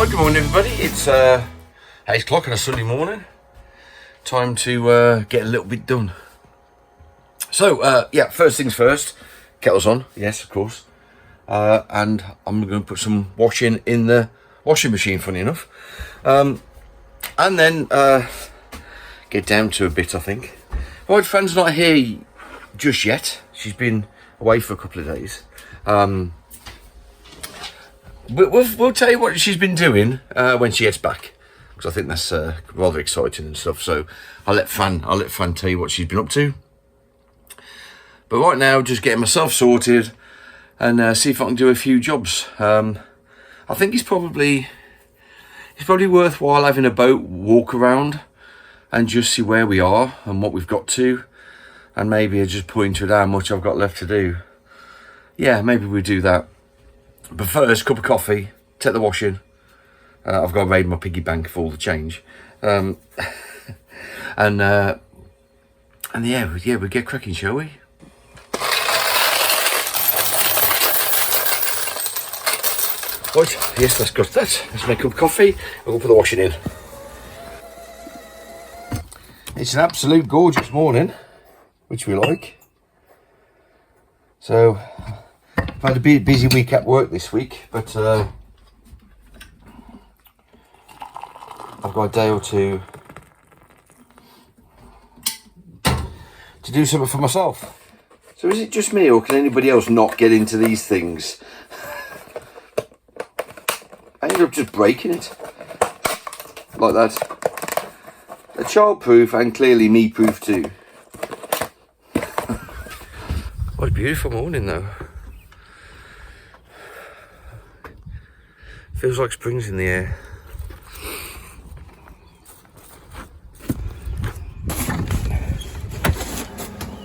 Right, good morning everybody. It's 8 o'clock on a Sunday morning. Time to get a little bit done. So, yeah, first things first. Kettle's on, yes, of course. And I'm going to put some washing in the washing machine, funny enough. And then get down to a bit, I think. Right, Fran's not here just yet. She's been away for a couple of days. We'll tell you what she's been doing when she gets back, because I think that's rather exciting and stuff. So I'll let Fran tell you what she's been up to. But right now, just getting myself sorted and see if I can do a few jobs. I think it's probably worthwhile having a boat walk around and just see where we are and what we've got to, and maybe just point to how much I've got left to do. Yeah, maybe we do that. But first, cup of coffee, take the washing. I've got to raid my piggy bank for all the change. And yeah, we get cracking, shall we? Right, yes, that's got that. Let's make a cup of coffee and we'll put the washing in. It's an absolute gorgeous morning, which we like. So, I've had a busy week at work this week, but I've got a day or two to do something for myself. So is it just me, or can anybody else not get into these things? I ended up just breaking it like that. A child-proof and clearly me-proof too. What a beautiful morning though. Feels like spring's in the air.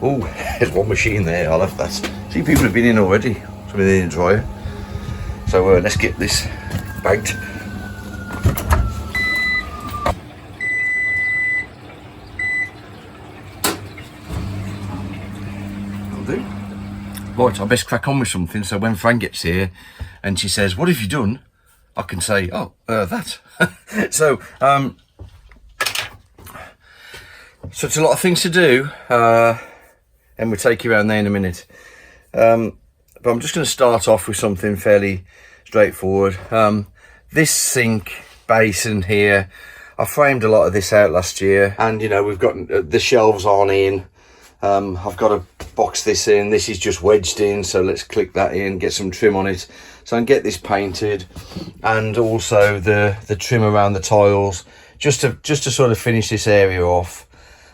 Oh, there's one machine there. I love that. See, people have been in already. Something in the dryer. So let's get this bagged. That'll do. Right, I best crack on with something. So when Fran gets here and she says, "What have you done?" I can say, "Oh, that." So it's a lot of things to do, and we'll take you around there in a minute. But I'm just going to start off with something fairly straightforward. This sink basin here, I framed a lot of this out last year, and you know, we've got the shelves on in. I've got to box this in. This is just wedged in, so let's click that in, get some trim on it, so I can get this painted, and also the trim around the tiles, just to sort of finish this area off.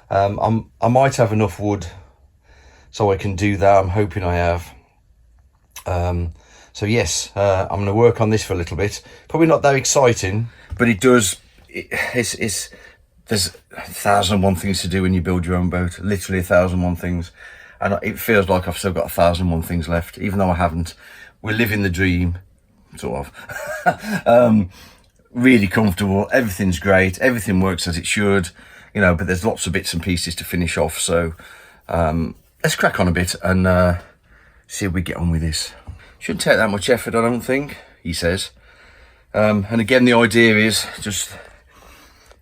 I might have enough wood so I can do that. I'm hoping I have. So yes, I'm going to work on this for a little bit. Probably not that exciting, but it's there's 1,001 things to do when you build your own boat. Literally 1,001 things, and it feels like I've still got 1,001 things left, even though I haven't. We're living the dream, sort of. Really comfortable. Everything's great. Everything works as it should, you know. But there's lots of bits and pieces to finish off. So let's crack on a bit and see if we get on with this. Shouldn't take that much effort, I don't think, he says. And again, the idea is just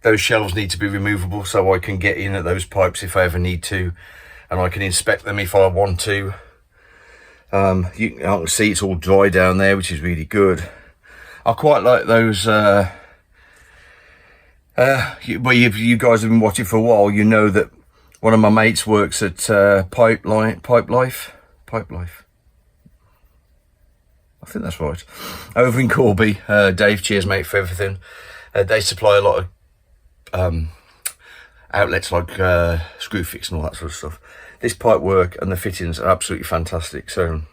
those shelves need to be removable so I can get in at those pipes if I ever need to, and I can inspect them if I want to. I can see it's all dry down there, which is really good. I quite like those. Well, you guys have been watching for a while. You know that one of my mates works at Pipe Life. I think that's right. Over in Corby. Dave, cheers mate for everything. They supply a lot of outlets like Screwfix and all that sort of stuff. This pipe work and the fittings are absolutely fantastic, so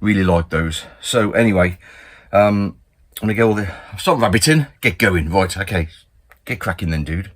really like those. So anyway, I'm gonna go stop rabbiting, get going. Right, okay, get cracking then, dude.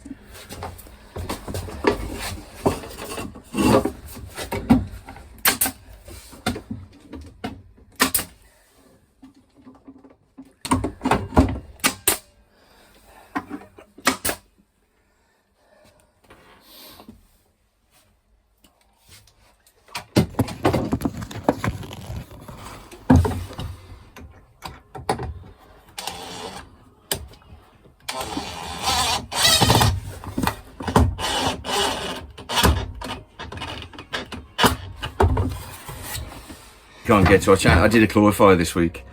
Can't get to. I did a clarifier this week,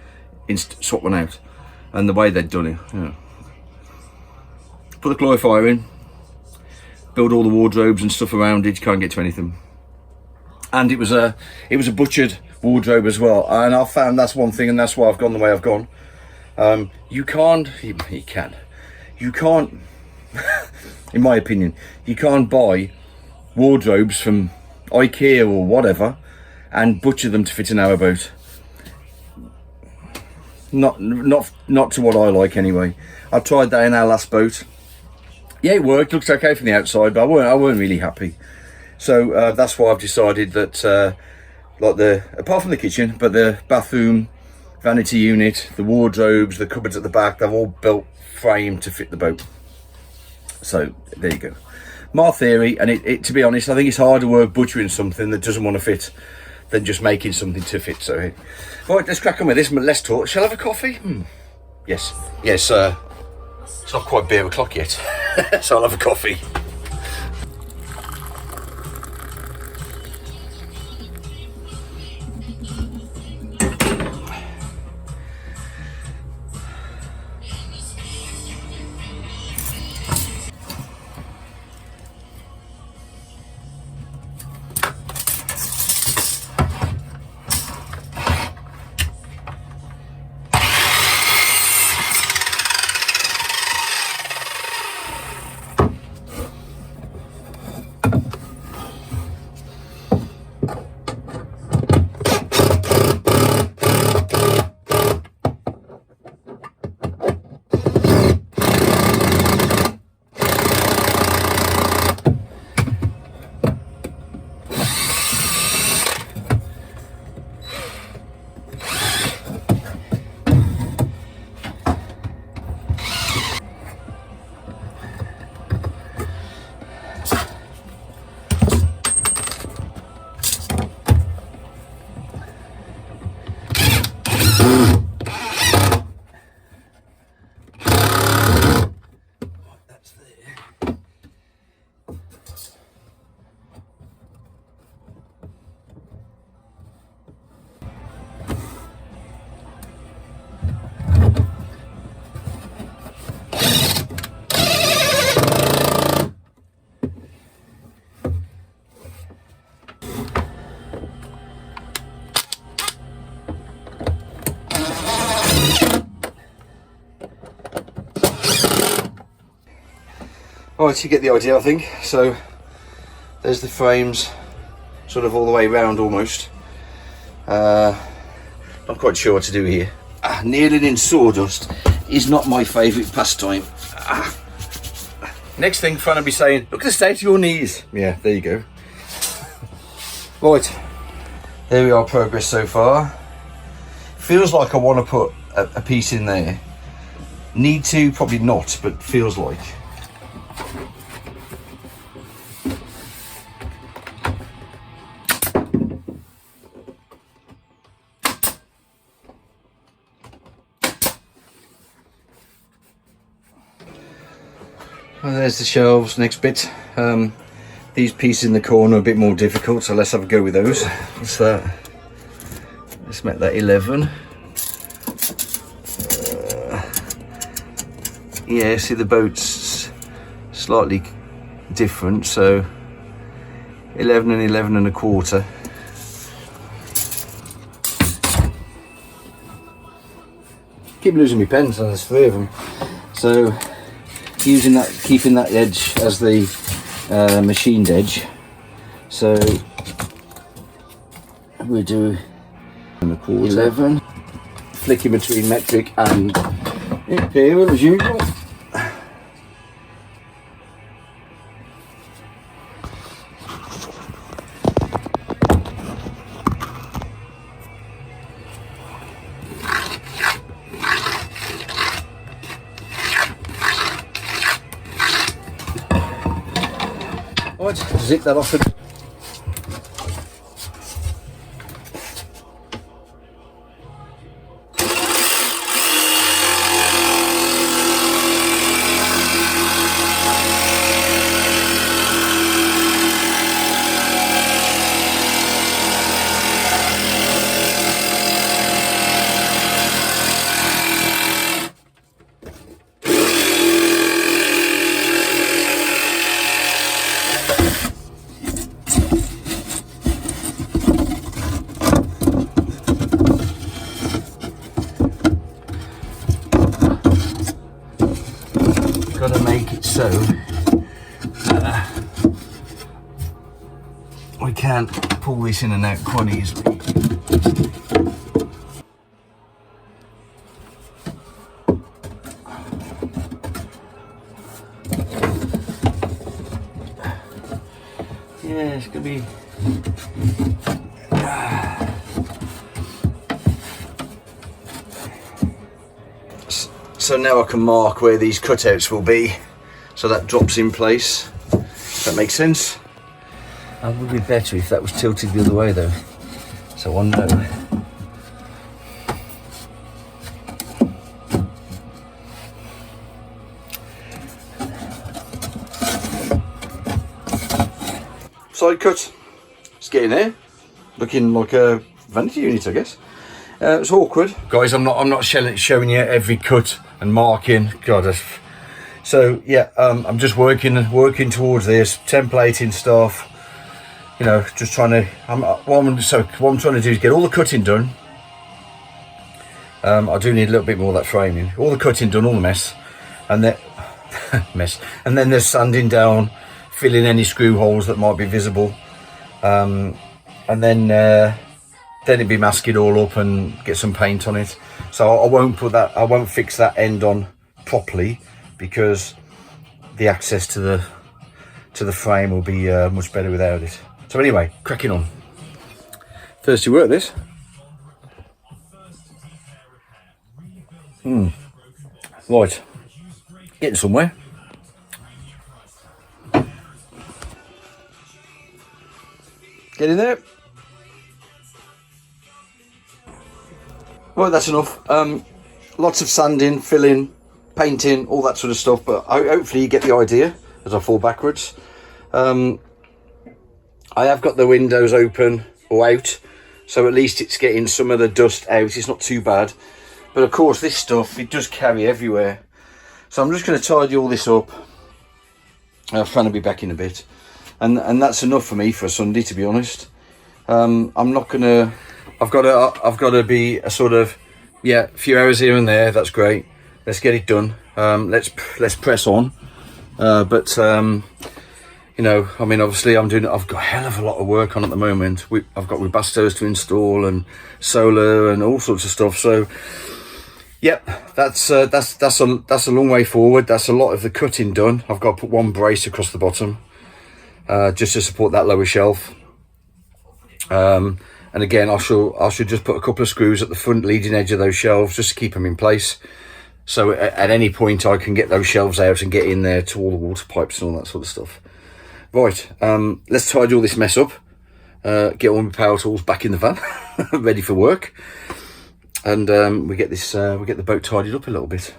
swap one out, and the way they'd done it, put the clarifier in, build all the wardrobes and stuff around it. You can't get to anything, and it was a butchered wardrobe as well. And I found that's one thing, and that's why I've gone the way I've gone. You can't, in my opinion, you can't buy wardrobes from IKEA or whatever and butcher them to fit a narrowboat. Not to what I like anyway. I tried that in our last boat. Yeah, it worked. Looks okay from the outside, but I weren't really happy. So that's why I've decided that, apart from the kitchen, but the bathroom, vanity unit, the wardrobes, the cupboards at the back, they've all built frame to fit the boat. So there you go. My theory, and it to be honest, I think it's harder work butchering something that doesn't want to fit than just making something to fit. So, right, let's crack on with this. Let's talk. Shall I have a coffee? Yes. It's not quite beer o'clock yet, so I'll have a coffee. Right, you get the idea, I think. So there's the frames, sort of all the way around almost. Not quite sure what to do here. Nailing in sawdust is not my favourite pastime. Next thing, Fran will be saying, look at the state of your knees. Yeah, there you go. Right, there we are, progress so far. Feels like I want to put a piece in there. Need to, probably not, but feels like. Well, there's the shelves, next bit. These pieces in the corner are a bit more difficult, so let's have a go with those. What's that? Let's make that 11. Yeah, see the boat's slightly different, so 11 and 11 and a quarter. Keep losing my pens, so there's 3 of them. So using that, keeping that edge as the machined edge. So we do 11, flicking between metric and imperial as usual. Right, zip that off. we can pull this in and out quite easily. Yeah, it's gonna be. So now I can mark where these cutouts will be, so that drops in place. That makes sense. It would be better if that was tilted the other way though, so I know. Side cut, it's getting there, looking like a vanity unit, I guess. It's awkward, guys. I'm not showing you every cut and marking. God, so yeah, I'm just working towards this, templating stuff. You know, just trying to. What I'm trying to do is get all the cutting done. I do need a little bit more of that framing. All the cutting done, all the mess, and then and then there's sanding down, filling any screw holes that might be visible, and then it'd be mask it all up and get some paint on it. So I won't fix that end on properly, because the access to the frame will be much better without it. So anyway, cracking on. Thirsty work this. Right, getting somewhere. Get in there. Right, that's enough. Lots of sanding, filling, painting, all that sort of stuff, but hopefully you get the idea as I fall backwards. I have got the windows open or out, so at least it's getting some of the dust out. It's not too bad, but of course this stuff, it does carry everywhere. So I'm just going to tidy all this up. Fran will be back in a bit, and that's enough for me for a Sunday, to be honest. I'm not gonna. I've got to be a sort of, yeah, a few hours here and there. That's great. Let's get it done. Let's press on. You know, I mean, obviously I've got a hell of a lot of work on at the moment. I've got Webasto's to install and solar and all sorts of stuff. So, yep, that's a long way forward. That's a lot of the cutting done. I've got to put one brace across the bottom, just to support that lower shelf. And again, I should just put a couple of screws at the front leading edge of those shelves just to keep them in place. So at any point I can get those shelves out and get in there to all the water pipes and all that sort of stuff. Right, let's tidy all this mess up. Get all my power tools back in the van, ready for work, and we get the boat tidied up a little bit.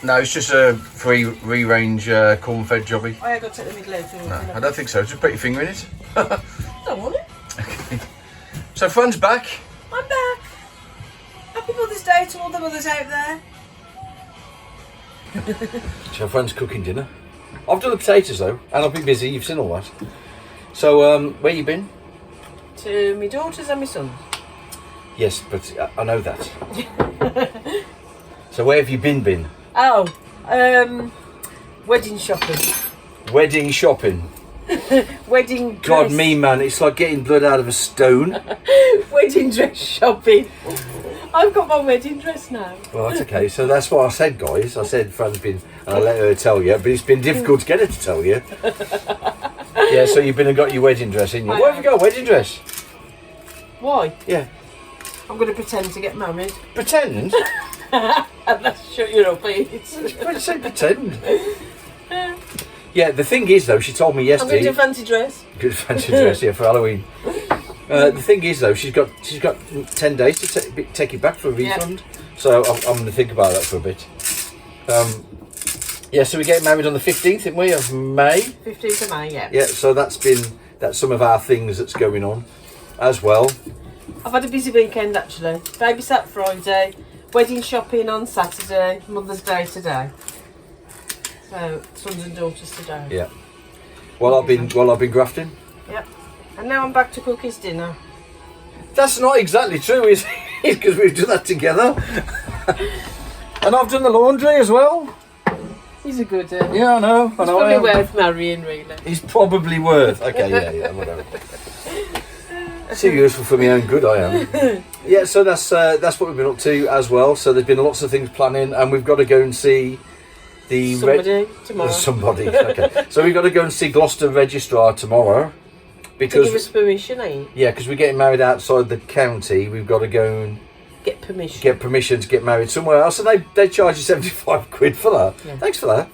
No, it's just a free range corn-fed jobby. I got to take the middle out. No, I don't think so. Just put your finger in it. Don't want it. Okay. So Fran's back. I'm back. Happy Mother's Day to all the mothers out there. So Fran's cooking dinner. I've done the potatoes though, and I've been busy. You've seen all that. So where you been? To my daughters and my son. Yes, but I know that. So where have you been? Oh, wedding shopping. Wedding shopping. Wedding dress. God, me man, it's like getting blood out of a stone. Wedding dress shopping. I've got my wedding dress now. Well, that's okay. So that's what I said, guys. I said Fran's been, and I let her tell you, but it's been difficult to get her to tell you. Yeah, so you've been and got your wedding dress, in you. Why have you got a wedding dress? Why? Yeah. I'm going to pretend to get married. Pretend? And that's shut you up, please. Say pretend. Yeah, the thing is though, she told me yesterday. I'm going to do a fancy dress. Good fancy dress, yeah, for Halloween. The thing is though, she's got 10 days to take it back for a refund. Yeah. So I'm going to think about that for a bit. Yeah, so we get married on the 15th, didn't we, of May? 15th of May, yeah. Yeah, so that's some of our things that's going on as well. I've had a busy weekend actually. Babysat Friday, wedding shopping on Saturday, Mother's Day today. So sons and daughters today. Yeah. Well, I've been grafting. Yep. And now I'm back to cook his dinner. That's not exactly true, is it? Because we've done that together. And I've done the laundry as well. He's a good. Yeah, I know. He's probably worth marrying, really. He's probably worth. Okay, yeah, whatever. Too useful for my own good, I am. Yeah, so that's what we've been up to as well. So there's been lots of things planning, and we've got to go and see the tomorrow. Somebody. Okay. So we've got to go and see Gloucester Registrar tomorrow because to give us permission, eh? Yeah, because we're getting married outside the county. We've got to go and get permission. Get permission to get married somewhere else, and they charge you 75 quid for that. Yeah. Thanks for that.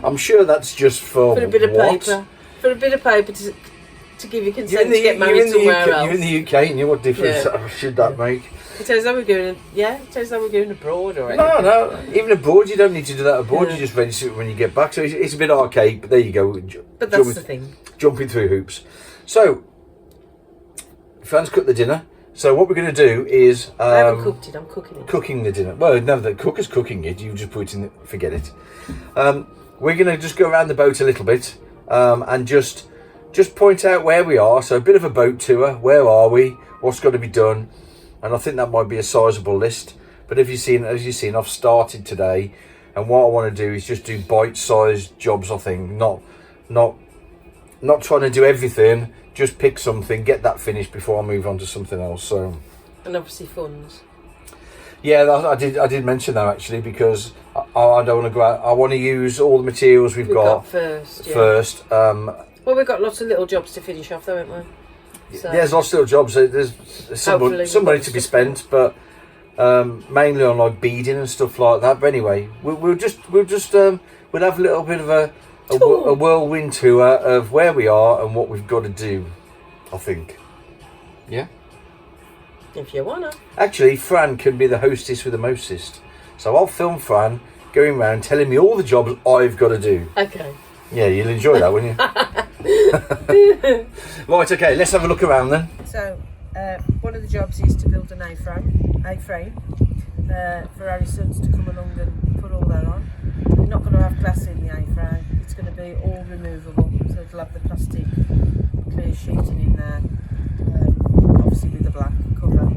I'm sure that's just for a bit of paper. For a bit of paper to give you consent to get married somewhere else. You're in the UK, and what difference should that make? It tells how we're going. Yeah, it tells how we're going abroad or anything. No. Even abroad, you don't need to do that abroad. You just register it when you get back. So it's a bit archaic, but there you go. But that's the thing. Jumping through hoops. So, Fran's cooked the dinner. So what we're going to do is... I haven't cooked it, I'm cooking it. Cooking the dinner. Well, no, the cooker's cooking it. You just put it in... Forget it. We're going to just go around the boat a little bit and just point out where we are. So a bit of a boat tour. Where are we? What's got to be done? And I think that might be a sizable list. But as you've seen, I've started today. And what I want to do is just do bite-sized jobs, I think. Not trying to do everything. Just pick something, get that finished before I move on to something else. So, and obviously funds. Yeah, I did mention that actually because I don't want to go out. I want to use all the materials we've got first. Well, we've got lots of little jobs to finish off, though, haven't we? So, yeah, there's lots of little jobs. There's some money to be spent, but mainly on like beading and stuff like that. But anyway, we'll have a little bit of a whirlwind tour of where we are and what we've got to do, I think. Yeah? If you wanna. Actually, Fran can be the hostess with the mostest. So I'll film Fran going around telling me all the jobs I've got to do. Okay. Yeah, you'll enjoy that, won't you? Right, okay, let's have a look around then. So, one of the jobs is to build an A-frame for Harrison's to come along and put all that on. We're not going to have glass in the A-frame. It's going to be all removable, so it'll have the plastic clear sheeting in there, obviously with the black cover.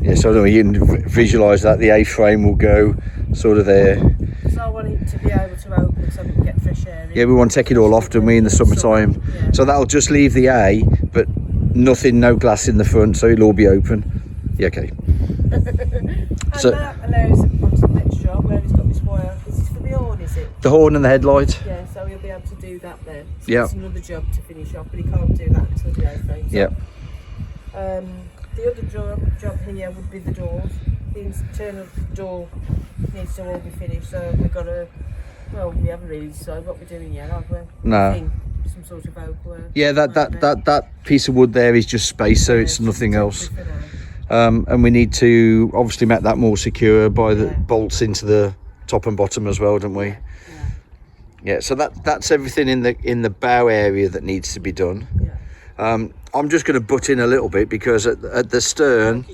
Yeah, so you can visualise that the A-frame will go sort of there. So I want it to be able to open so we can get fresh air in. Yeah, we want to take it all off, don't we, in the summertime. Yeah. So that'll just leave the A, but no glass in the front, so it'll all be open. Yeah, okay. So that allows onto the next job where he's got this wire. This is for the horn, is it? The horn and the headlight. Yeah, so he'll be able to do that then. So yeah. It's another job to finish off, but he can't do that until the A-frame's yeah. The other job here would be the doors. The internal door needs to all be finished, so we've got to... Well, we haven't really decided what we're doing yet, have we? No. Some sort of oak work. Yeah, that piece of wood there is just space, so it's nothing else. And we need to obviously make that more secure by the bolts into the top and bottom as well, don't we? Yeah. So that's everything in the bow area that needs to be done. Yeah. I'm just going to butt in a little bit because at the stern.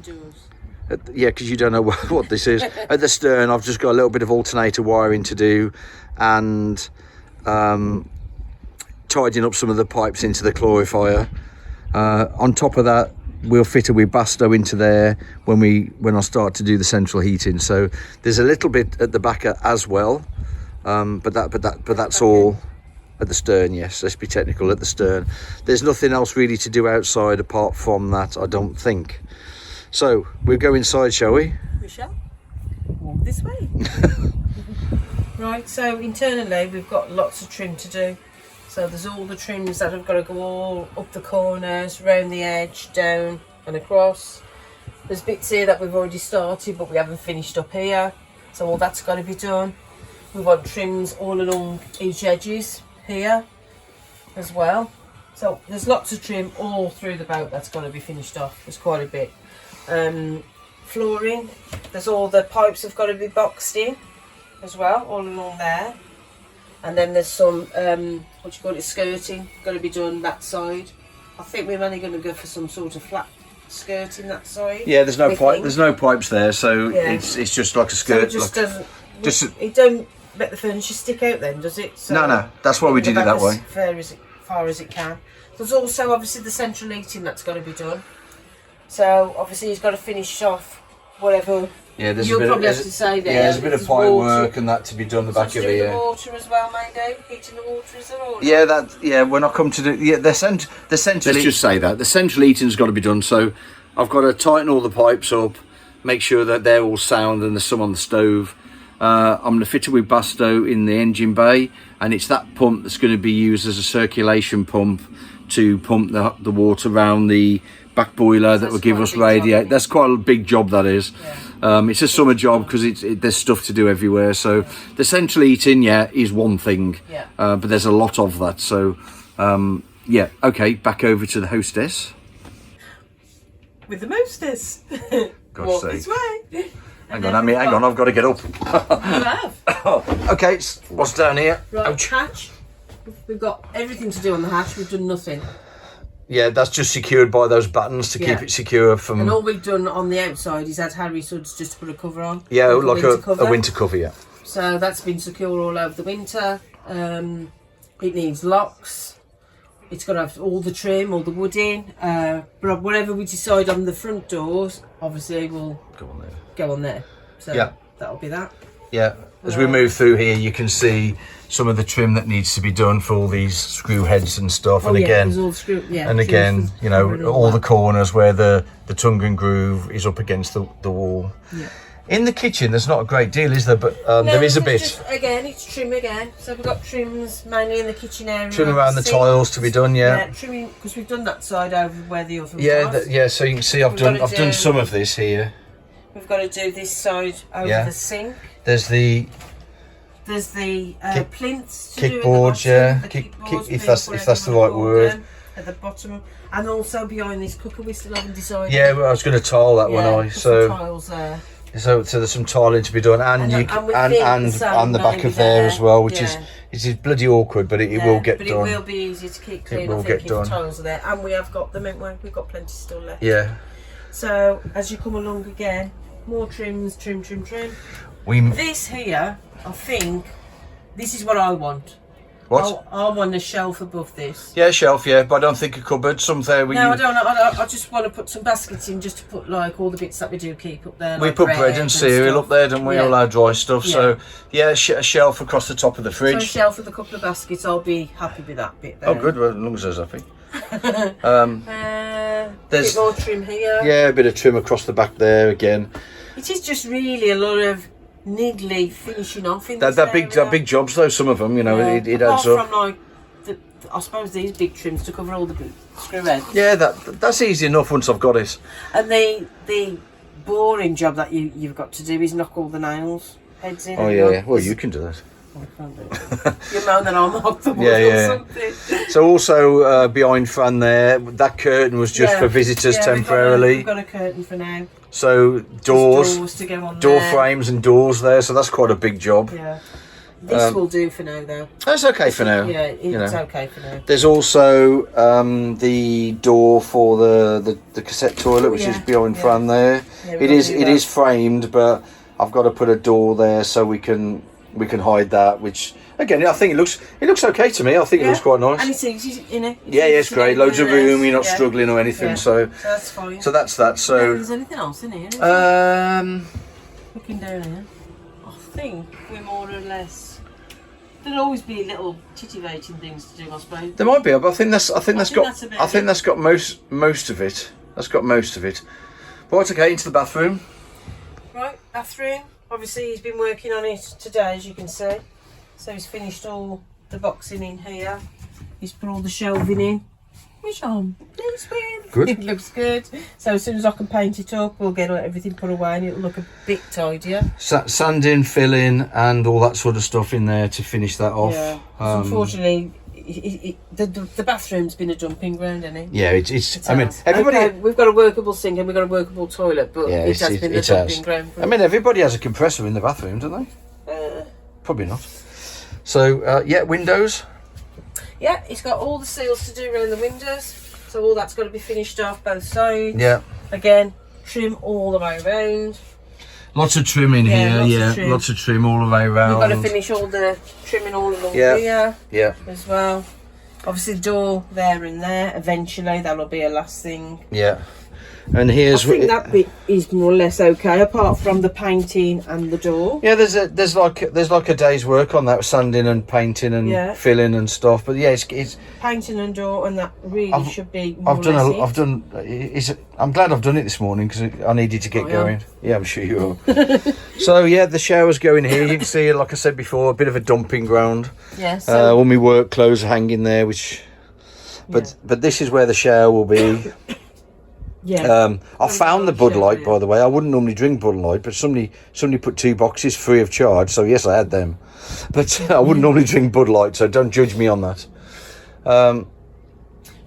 Because you don't know what this is. At the stern, I've just got a little bit of alternator wiring to do, and tidying up some of the pipes into the chlorifier. On top of that, we'll fit a Webasto into there when I start to do the central heating. So there's a little bit at the back as well, but that's all at the stern. Yes, let's be technical, at the stern. There's nothing else really to do outside apart from that, I don't think. So we'll go inside, shall we? We shall. Walk this way. Right, so internally we've got lots of trim to do. So there's all the trims that have got to go all up the corners, round the edge, down and across. There's bits here that we've already started but we haven't finished up here. So all that's got to be done. We want trims all along each edges here as well. So there's lots of trim all through the boat that's got to be finished off. There's quite a bit. Flooring, there's all the pipes have got to be boxed in as well, all along there. And then there's some skirting got to be done that side. I think we're only going to go for some sort of flat skirting that side. Yeah, there's no pipe. There's no pipes there, so it's just like a skirt. So it it don't let the furniture stick out then, does it? So no. That's why we did it that way. As far as it can. There's also obviously the central heating that's got to be done. So obviously he's got to finish off whatever. Yeah, You'll probably have to say there. Yeah, there's a bit of pipe work and that to be done the back of here. The water as well, maybe. Heating the water, is there? Or yeah, that. Yeah, when I come to do, yeah, the central. Let's just say that the central heating's got to be done. So I've got to tighten all the pipes up, make sure that they're all sound and there's some on the stove. I'm going to fit it with Basto in the engine bay, and it's that pump that's going to be used as a circulation pump to pump the water around the back boiler that will give us radiate. That's quite a big job, that is. Yeah. It's a summer job because there's stuff to do everywhere. So the central heating, is one thing, but there's a lot of that. So okay, back over to the hostess. With the mostess. God's sake. This way. Hang on, I've got to get up. You have. Okay, what's down here? Right, Ouch. hatch. We've got everything to do on the hatch. We've done nothing. Yeah, that's just secured by those buttons to keep it secure from... And all we've done on the outside is had Harry Suds just to put a cover on. Yeah, like a winter cover, yeah. So that's been secure all over the winter. It needs locks. It's got to have all the trim, all the wooding. But whatever we decide on the front doors, obviously we'll go on there. So that'll be that. Yeah. As we move through here, you can see some of the trim that needs to be done for all these screw heads and stuff. Oh, and again, all and again, you know, all the corners where the tongue and groove is up against the wall. Yeah. In the kitchen, there's not a great deal, is there? But there is a bit. Again, it's trim again. So we've got trims mainly in the kitchen area. Trim around the tiles to be done, Yeah, trimming because we've done that side over where the oven was. Yeah. So you can see I've done some of this here. We've got to do this side over the sink. There's the plinths to kickboards, if that's the right word. At the bottom, and also behind this cooker, we still haven't decided. Yeah, well, I was going to tile that one. So tiles there. So there's some tiling to be done, and the back of there as well, which is bloody awkward, but it will get done. But it will be easy to keep clean. I think if the tiles are there, and we have got them. We've got plenty still left. Yeah. So as you come along again, more trims, trim. This here, I think, this is what I want. What? I want a shelf above this. Yeah, shelf, but I don't think a cupboard. Something. No, I don't. I just want to put some baskets in, just to put like all the bits that we do keep up there. We like put bread and cereal up there, don't we? All our dry stuff. Yeah. So a shelf across the top of the fridge. So a shelf with a couple of baskets. I'll be happy with that bit there. Oh, good. Well, as long as there's happy. There's a bit more trim here. Yeah, a bit of trim across the back there again. It is just really a lot of niggly finishing off in that big jobs though. Some of them, you know, it adds up. From like I suppose these big trims to cover all the screw heads. Yeah, that's easy enough once I've got it. And the boring job that you've got to do is knock all the nails heads in. Oh yeah. Well, you can do that. You moan that I'll knock them or something. So also behind Fran there, that curtain was just for visitors temporarily. We've got a curtain for now. So doors to go on door there. frames and doors there, so that's quite a big job. Yeah. This will do for now though. That's okay for now. Yeah, it's okay for now. There's also the door for the cassette toilet, which is behind Fran there. Yeah, it is framed, but I've got to put a door there so we can hide that, which again I think it looks okay to me. I think it looks quite nice. And it's easy, you know. It's great. Loads of room. You're not struggling or anything. So that's fine. So that's that. So there's anything else in here? Looking down here, I think we're more or less. There'll always be little titivating things to do, I suppose. There might be, but I think that's got most of it. That's got most of it. Right, okay, into the bathroom. Right, bathroom. Obviously, he's been working on it today, as you can see. So he's finished all the boxing in here. He's put all the shelving in, which I'm pleased with. Good. It looks good. So as soon as I can paint it up, we'll get everything put away and it'll look a bit tidier. Sanding, filling, and all that sort of stuff in there to finish that off. Yeah. Unfortunately, the bathroom's been a dumping ground, hasn't it? Yeah, it's I mean, everybody. Okay, we've got a workable sink and we've got a workable toilet, but it has been a dumping ground. I mean, everybody has a compressor in the bathroom, don't they? Probably not. So windows. Yeah, it's got all the seals to do around the windows, so all that's got to be finished off both sides. Yeah. Again, trim all the way around. Lots of trim in here, lots of trim all the way around. We've got to finish all the trimming all along here as well. Obviously, door there and there. Eventually, that'll be a last thing. Yeah. And here's I think that bit is more or less okay, apart from the painting and the door. Yeah, there's like a day's work on that, sanding and painting and filling and stuff. But yeah, it's painting and door, and that really should be. I'm glad I've done it this morning because I needed to get going. Yeah, I'm sure you are. So yeah, the shower's going here. You can see, like I said before, a bit of a dumping ground. Yeah. So all my work clothes are hanging there, but this is where the shower will be. Yeah. I found the Bud Light, by the way. I wouldn't normally drink Bud Light, but somebody put 2 boxes free of charge, so yes, I had them. But I wouldn't normally drink Bud Light, so don't judge me on that. But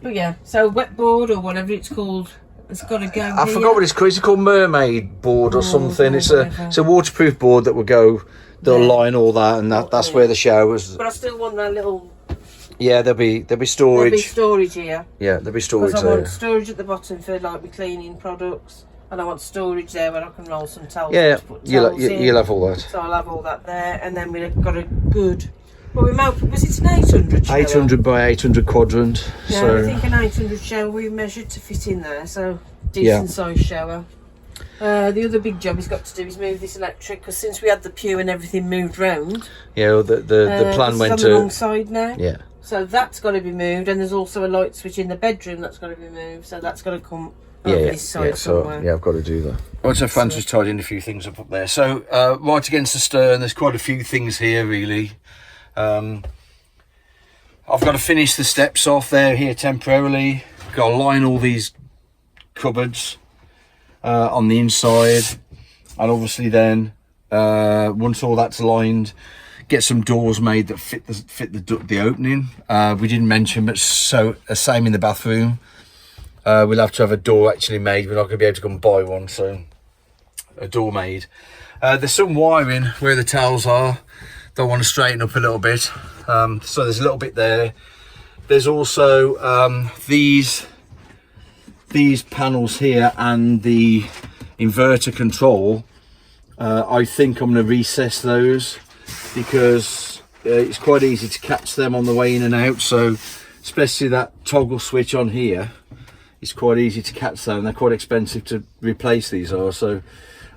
yeah, so wet board or whatever it's called, it's got to go. I forgot what it's called. It's called mermaid board or something. It's a waterproof board that will go. They'll line all that, and that's where the showers. But I still want that little. Yeah, there'll be storage. There'll be storage here. Yeah, there'll be storage there. I want storage at the bottom for like my cleaning products, and I want storage there where I can roll some towels. Yeah, you'll have all that. So I'll have all that there, and then we've got a good. Well, was it an 800 shower? 800 by 800 quadrant. Yeah, so. I think an 800 shower we measured to fit in there, so decent sized shower. The other big job he's got to do is move this electric, because since we had the pew and everything moved round. Yeah, well, the plan went to the wrong side now. Yeah. So that's got to be moved, and there's also a light switch in the bedroom that's got to be moved. So that's got to come over this side somewhere. So I've got to do that. Right, so Fran's just tidying a few things up there. So right against the stern, there's quite a few things here really. I've got to finish the steps off there here temporarily. Got to line all these cupboards on the inside, and obviously then once all that's lined, get some doors made that fit the opening. We didn't mention, but so same in the bathroom. We'll have to have a door actually made. We're not going to be able to go and buy one, so a door made. There's some wiring where the towels are. Don't want to straighten up a little bit. So there's a little bit there. There's also these panels here and the inverter control. I think I'm going to recess those, because it's quite easy to catch them on the way in and out. So especially that toggle switch on here, it's quite easy to catch them. They're quite expensive to replace, these are. So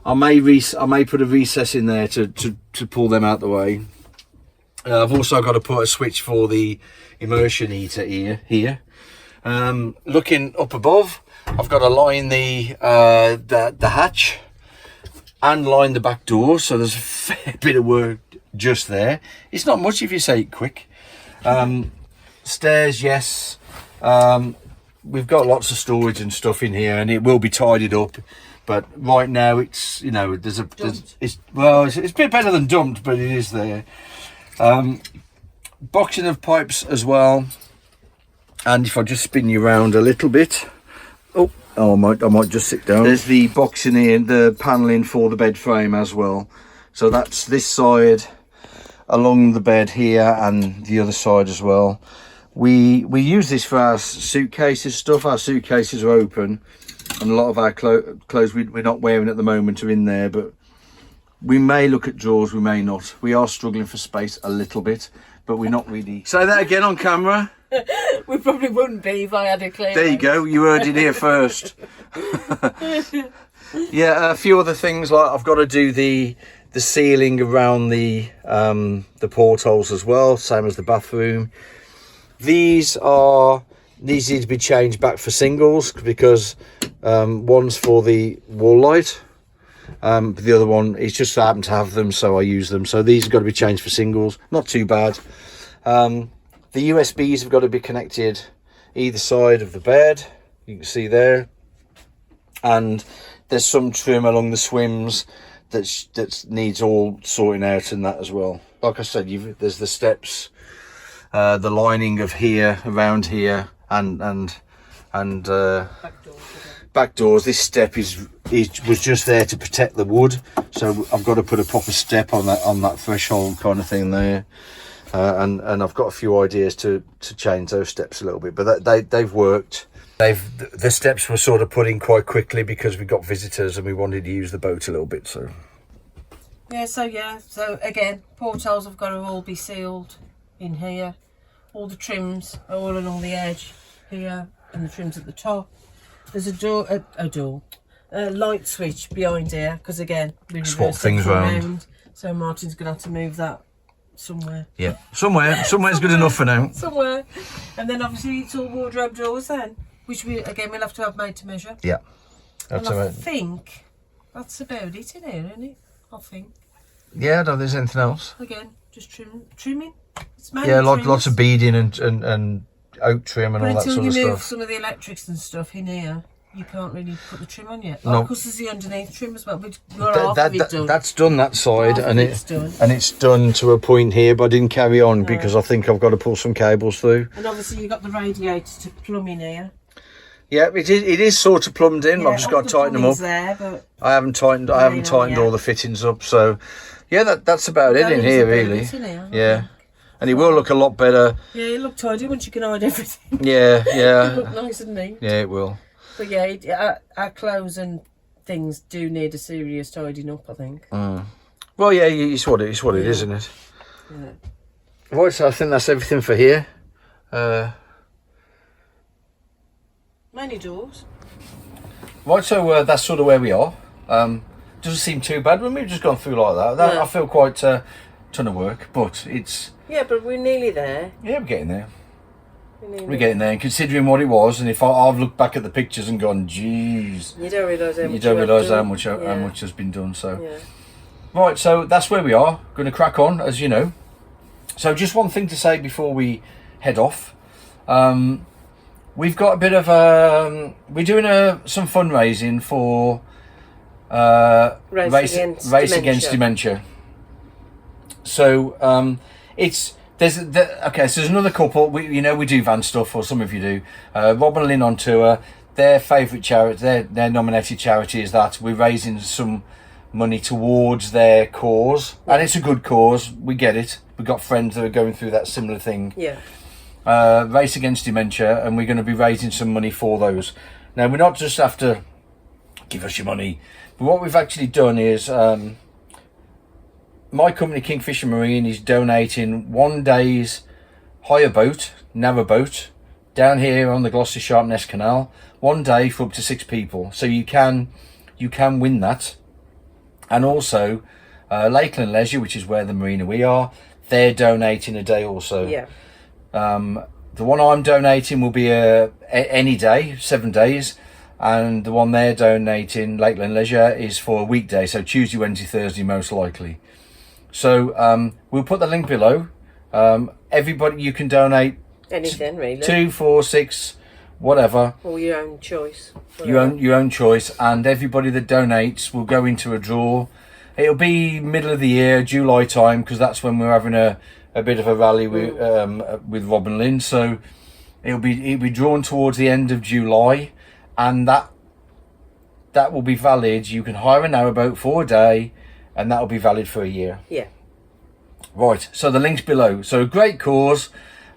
I may put a recess in there to pull them out the way. I've also got to put a switch for the immersion heater here. Looking up above, I've got to line the hatch and line the back door. So there's a fair bit of work just there. It's not much if you say it quick. Stairs, yes. We've got lots of storage and stuff in here, and it will be tidied up. But right now, it's it's a bit better than dumped, but it is there. Boxing of pipes as well. And if I just spin you around a little bit, I might just sit down. There's the boxing in, the panelling for the bed frame as well. So that's this side along the bed here, and the other side as well. We use this for our suitcases stuff. Our suitcases are open, and a lot of our clothes we're not wearing at the moment are in there, but we may look at drawers, we may not. We are struggling for space a little bit, but we're not really. Say that again on camera. We probably wouldn't be if I had a clear. There you go, you heard it here first. Yeah, a few other things, like I've got to do the ceiling around the portholes as well, same as the bathroom. These need to be changed back for singles, because one's for the wall light, the other one is just I happen to have them, so I use them. So these have got to be changed for singles, not too bad. The USBs have got to be connected either side of the bed, you can see there, and there's some trim along the swims that needs all sorting out and that as well. Like I said, there's the steps, the lining of here, around here, and back doors. This step was just there to protect the wood, so I've got to put a proper step on that threshold kind of thing there. And I've got a few ideas to change those steps a little bit, but they've worked. The steps were sort of put in quite quickly because we got visitors and we wanted to use the boat a little bit. So so again, portholes have got to all be sealed in here. All the trims are all along the edge here, and the trims at the top. There's a light switch behind here because again we Swap reversed things everything round. So Martin's gonna have to move that somewhere. Yeah, somewhere's good enough for now. Somewhere, and then obviously it's all wardrobe drawers then, which we'll have to have made to measure. Yeah, And I think that's about it in here, isn't it? I think. Yeah, I don't think there's anything else. Again, just trimming. It's mainly Yeah, trimmings. lots of beading and oak trim and But all that until sort you of move stuff. some of the electrics and stuff in here, you can't really put the trim on yet. No. Of course, there's the underneath trim as well, but you're half of it done. That's done that side, Half and of it's done. it's done to a point here, but I didn't carry on because I think I've got to pull some cables through. And obviously you've got the radiator to plumb in here. Yeah, it is sort of plumbed in. Yeah, I've just got to tighten them up. There, but I haven't tightened all the fittings up, so yeah, that's about it in here really. Yeah, and it will look a lot better. Yeah, it look tidy once you can hide everything. Yeah. It look nice and neat. Yeah, it will. But yeah, our clothes and things do need a serious tidying up, I think. Well, yeah, it's what it is, isn't it? Yeah. Right, so I think that's everything for here. Many doors. Right, so that's sort of where we are. Doesn't seem too bad when we've just gone through like that. Yeah. I feel quite ton of work, but it's... Yeah, but we're nearly there. Yeah, we're getting there. We're getting there, and considering what it was, and if I've looked back at the pictures and gone, geez, you don't realise how much how much has been done. So, yeah. Right, so that's where we are. Going to crack on, as you know. So, just one thing to say before we head off. We've got a bit of we're doing some fundraising for Race Against Dementia. So there's another couple. We do van stuff, or some of you do. Rob and Lynn on tour. Their favourite charity, their nominated charity is that we're raising some money towards their cause, and it's a good cause. We get it. We've got friends that are going through that similar thing. Yeah. Race Against Dementia, and we're going to be raising some money for those. Now, we're not just after give us your money, but what we've actually done is my company Kingfisher Marine is donating 1 day's hire boat, Narrowboat, down here on the Gloucester Sharpness Canal, 1 day for up to 6 people. So you can win that. And also Lakeland Leisure, which is where the marina we are, they're donating a day also. Yeah. The one I'm donating will be any day, 7 days, and the one they're donating, Lakeland Leisure, is for a weekday, so Tuesday, Wednesday, Thursday most likely. So we'll put the link below. Everybody, you can donate anything really, 2, 4, 6, whatever, or your own choice. your own choice, and everybody that donates will go into a draw. It'll be middle of the year, July time, because that's when we're having a bit of a rally with Rob and Lynn. So it'll be drawn towards the end of July, and that will be valid. You can hire a narrowboat for a day, and that will be valid for a year. Yeah. Right. So the link's below. So great cause.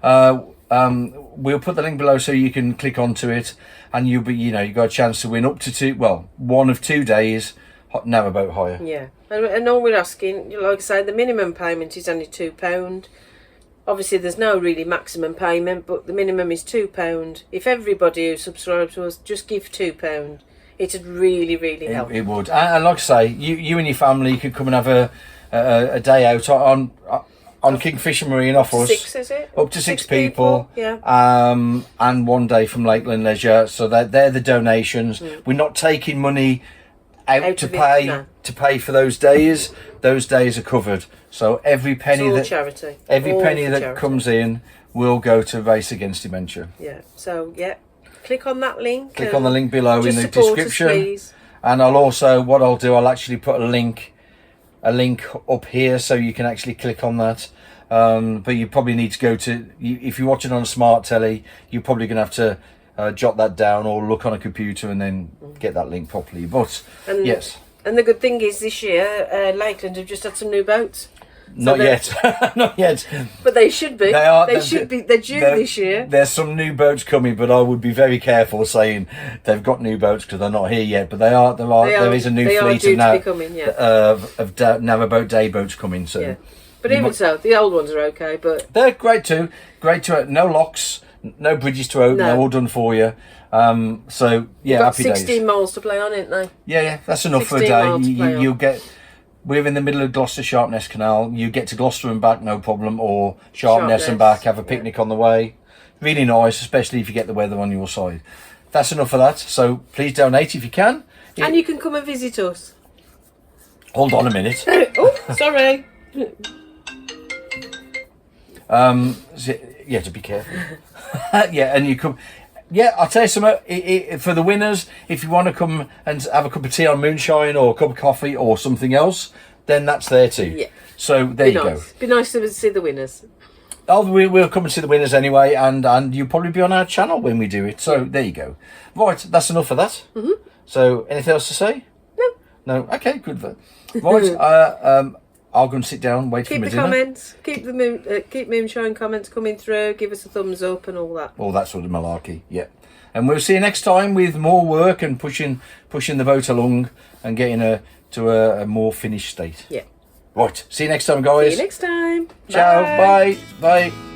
We'll put the link below so you can click onto it, and you'll be, you got a chance to win up to 1 of 2 days narrowboat hire. Yeah. And all we're asking, like I say, the minimum payment is only £2. Obviously, there's no really maximum payment, but the minimum is £2. If everybody who subscribes to us just give £2, it'd really, really help. It would. And like I say, you and your family could come and have a day out on Kingfisher Marine off us. 6, is it? Up to 6 people. Yeah. And 1 day from Lakeland Leisure. So they're the donations. We're not taking money out to pay for those days. Those days are covered. So every penny that comes in will go to Race Against Dementia. Yeah. So click on that link. Click on the link below in the description. Us, please. And I'll actually put a link up here so you can actually click on that. But you probably need to go to, if you're watching on a smart telly, you're probably going to have to jot that down or look on a computer and then get that link properly. But yes. And the good thing is this year, Lakeland have just had some new boats. Not yet. Not yet. But they should be. They're due this year. There's some new boats coming, but I would be very careful saying they've got new boats because they're not here yet. But there is a new fleet of narrowboat day boats coming. So, yeah. But even so, the old ones are okay. But they're great too. No locks, No bridges to open. No. They're all done for you. So yeah, Got happy 16 days. miles to play on, ain't they? Yeah, that's enough for a 16 day. miles to play on. You'll get. We're in the middle of Gloucester Sharpness Canal. You get to Gloucester and back, no problem, or Sharpness and back. Have a picnic on the way. Really nice, especially if you get the weather on your side. That's enough of that. So please donate if you can. And you can come and visit us. Hold on a minute. Oh, sorry. Yeah, to be careful. Yeah, and you come. Yeah, I'll tell you something. For the winners, if you want to come and have a cup of tea on Moonshine or a cup of coffee or something else, then that's there too. Yeah. So there you go. Be nice to see the winners. Oh, we'll come and see the winners anyway, and you'll probably be on our channel when we do it. So there you go. Right, that's enough of that. So anything else to say? No. No. Okay, good. Right. I'll go and sit down, wait for Keep my the dinner. comments. Keep Moonshine comments coming through. Give us a thumbs up and all that. All that sort of malarkey. Yeah. And we'll see you next time with more work and pushing the boat along and getting to a more finished state. Yeah. Right. See you next time, guys. See you next time. Ciao. Bye. Bye. Bye.